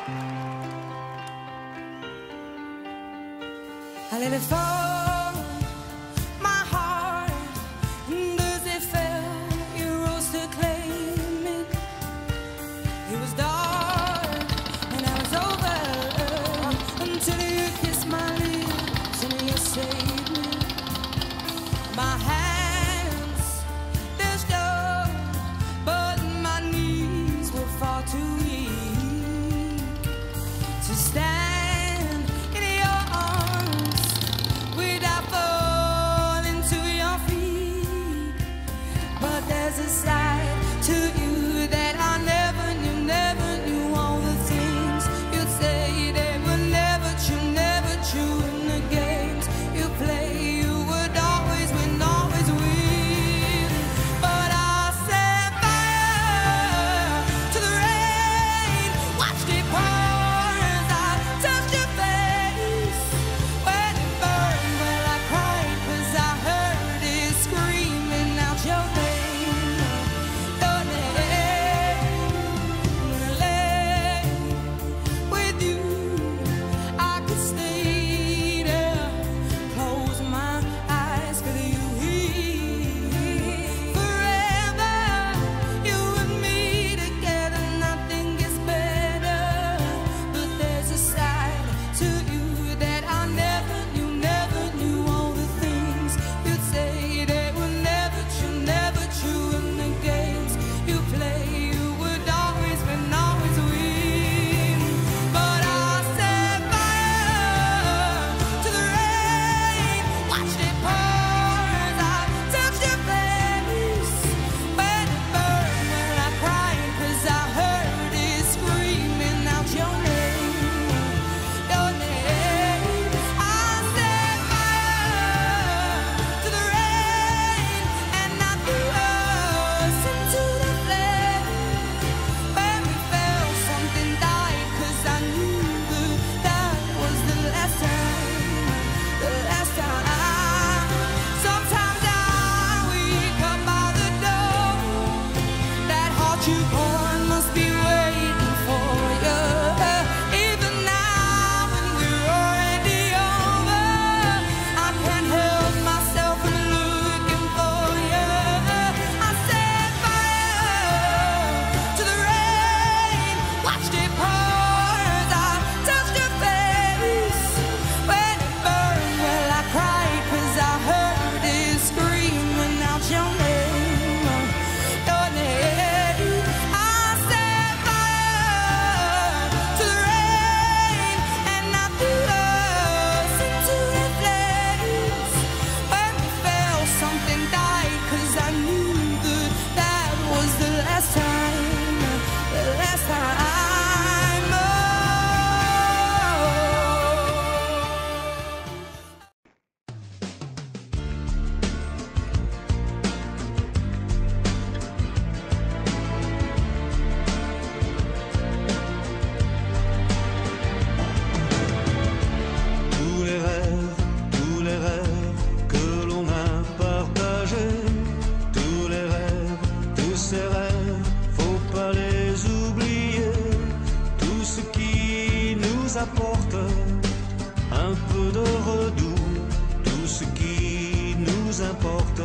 I let it fall, my heart, does it fail? You rose to claim it. It was dark and I was over until you kissed my lips and you saved me. My hands, they're strong, but my knees were far too weak to stand. There's a side to you that I never knew all the things you'd say they were never true in the games you play, you would always win, always win. But I set fire to the rain, watched it pour as I touched your face. When it burned, well I cried 'cause I heard it screaming out your name. Apporte un peu de redoux, tout ce qui nous importe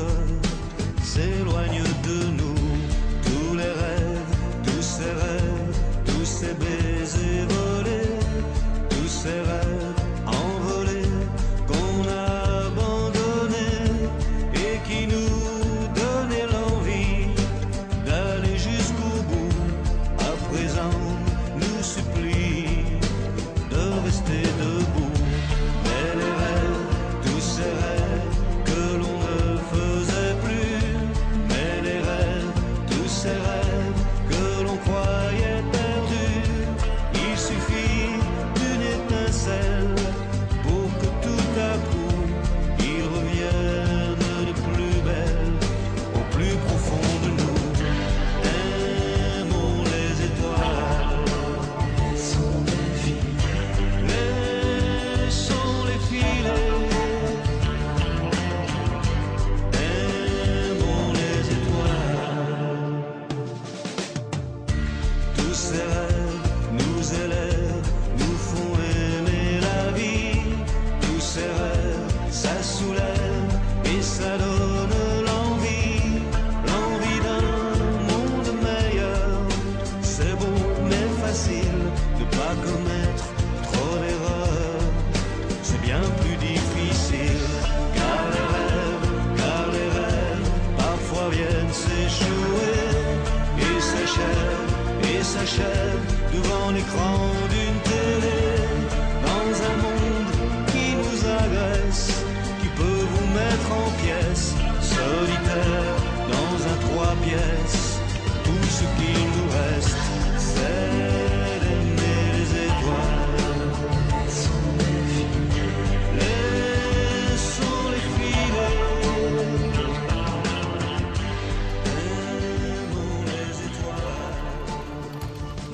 s'éloigne de nous. Tous les rêves, tous ces rêves, tous ces baisers volés, tous ces rêves envolés qu'on a abandonnés et qui nous donnaient l'envie d'aller jusqu'au bout, à présent nous supplient de rester debout. Mais les rêves, tous ces rêves que l'on ne faisait plus, mais les rêves, tous ces rêves que l'on croyait perdus, ils s'achève devant l'écran d'une télé. Dans un monde qui nous agresse, qui peut vous mettre en pièces, solitaire dans un 3 pièces. Tout ce qu'il nous reste, c'est d'aimer les étoiles. Laissons-les filer. Aimons les étoiles.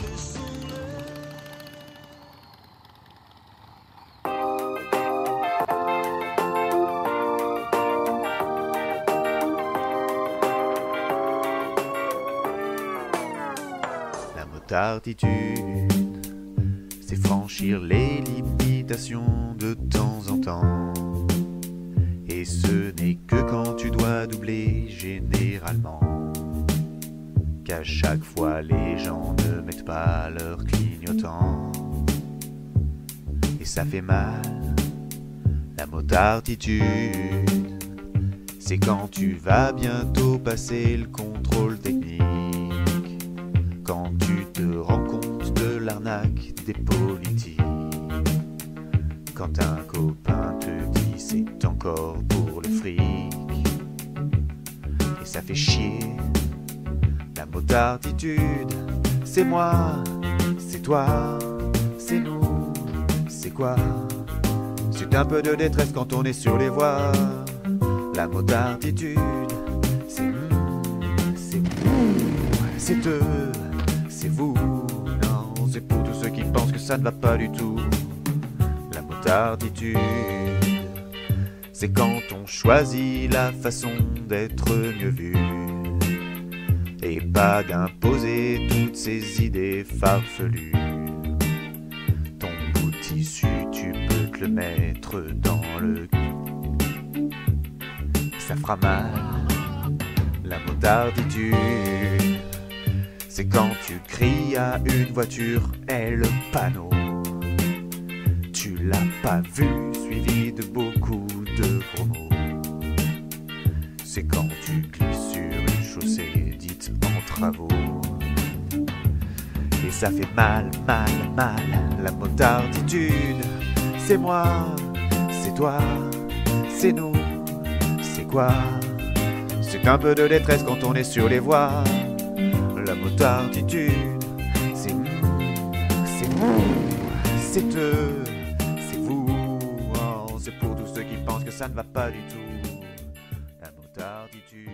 Laissons-les. La motarditude, c'est franchir les limitations de temps en temps. Et ce n'est que quand tu dois doubler généralement qu'à chaque fois les gens ne mettent pas leur clignotant. Et ça fait mal, la motarditude. C'est quand tu vas bientôt passer le contrôle technique, quand tu te rends compte de l'arnaque des politiques, quand un copain te dit c'est encore pour le fric, et ça fait chier. La motarditude, c'est moi, c'est toi, c'est nous, c'est quoi? C'est un peu de détresse quand on est sur les voies. La motarditude, c'est c'est eux, c'est vous. Non, c'est pour tous ceux qui pensent que ça ne va pas du tout. La motarditude, c'est quand on choisit la façon d'être mieux vu et pas d'imposer toutes ces idées farfelues. Ton bout de tissu, tu peux te le mettre dans le cul. Ça fera mal, la motarditude. C'est quand tu cries à une voiture et le panneau, tu l'as pas vu, suivi de beaucoup de promos. C'est quand tu glisses sur une chaussée dite en travaux. Et ça fait mal, mal, mal, la motarditude. C'est moi, c'est toi, c'est nous, c'est quoi? C'est un peu de détresse quand on est sur les voies. La motarditude, c'est nous, c'est eux, c'est vous. Oh, c'est pour tous ceux qui pensent que ça ne va pas du tout. La motarditude.